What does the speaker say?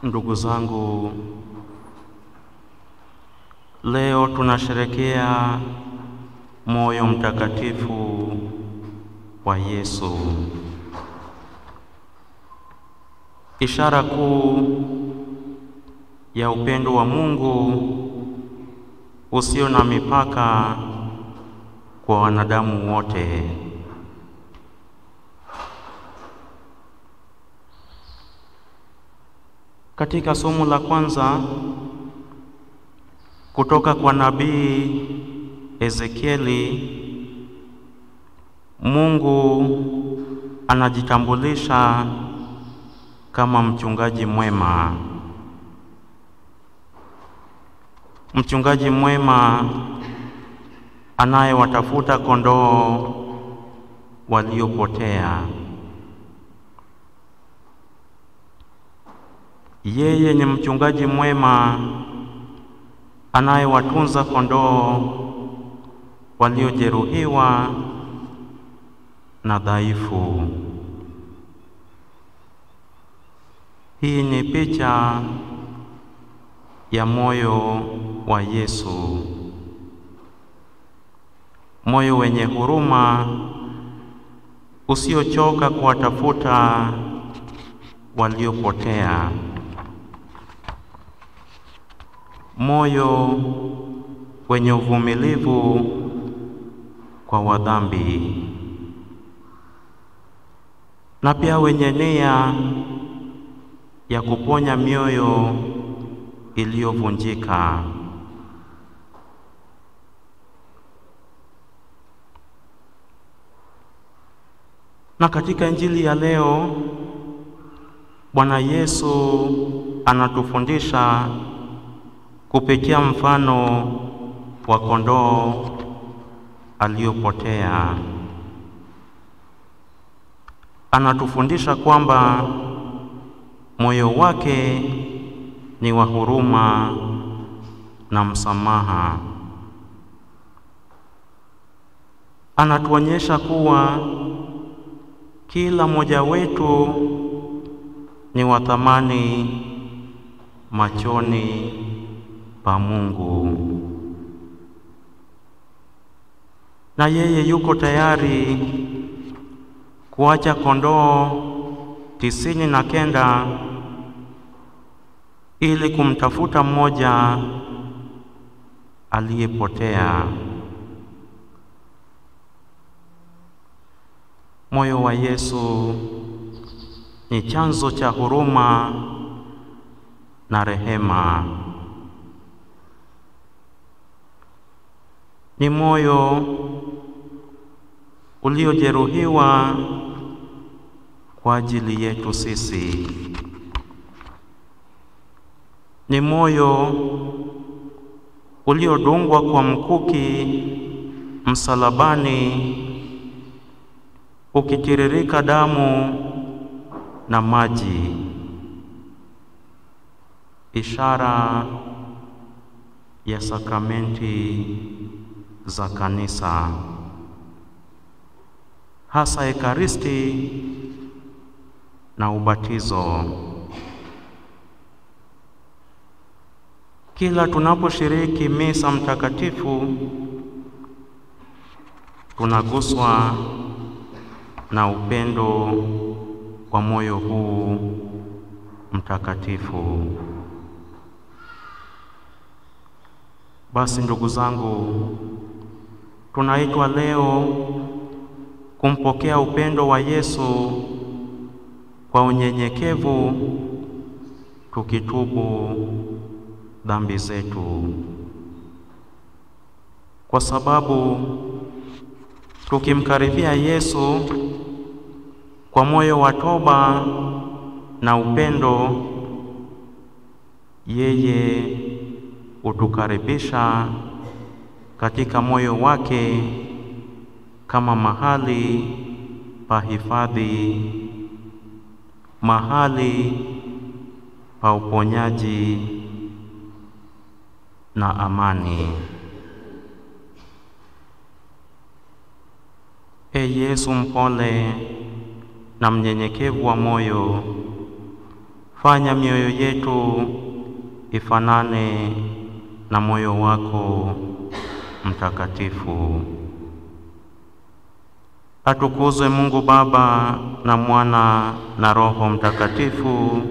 Ndugu zangu, leo tunasherehekea moyo mtakatifu wa Yesu, ishara kuu ya upendo wa Mungu usio na mipaka kwa wanadamu wote. Katika somo la kwanza kutoka kwa nabii Ezekieli, Mungu anajitambulisha kama mchungaji mwema. Mchungaji mwema anayewatafuta kondoo waliopotea. Yeye ni mchungaji mwema anayewatunza kondoo waliojeruhiwa na dhaifu. Hii ni picha ya moyo wa Yesu, moyo wenye huruma usiochoka kuwatafuta waliopotea, moyo wenye uvumilivu kwa wadhambi, na pia wenye nia ya kuponya mioyo iliyovunjika. Na katika Injili ya leo, Bwana Yesu anatufundisha kupitia mfano wa kondoo aliyopotea. Anatufundisha kwamba moyo wake ni wa huruma na msamaha. Anatuonyesha kuwa kila mmoja wetu ni wa thamani machoni pa Mungu, na yeye yuko tayari kuacha kondoo 99 ili kumtafuta mmoja aliyepotea. Moyo wa Yesu ni chanzo cha huruma na rehema. Ni moyo uliojeruhiwa kwa ajili yetu sisi. Ni moyo uliodungwa kwa mkuki msalabani, ukitiririka damu na maji, ishara ya sakramenti za kanisa, hasa Ekaristi na ubatizo. Kila tunaposhiriki misa mtakatifu, tunaguswa na upendo wa moyo huu mtakatifu. Basi ndugu zangu, tunaitwa leo kumpokea upendo wa Yesu kwa unyenyekevu, tukitubu dhambi zetu, kwa sababu tukimkaribia Yesu kwa moyo wa toba na upendo, yeye hutukaribisha katika moyo wake kama mahali pa hifadhi, mahali pa uponyaji na amani. Yesu mpole na mnyenyekevu wa moyo, fanya mioyo yetu ifanane na moyo wako mtakatifu. Atukuzwe Mungu Baba na Mwana na Roho Mtakatifu,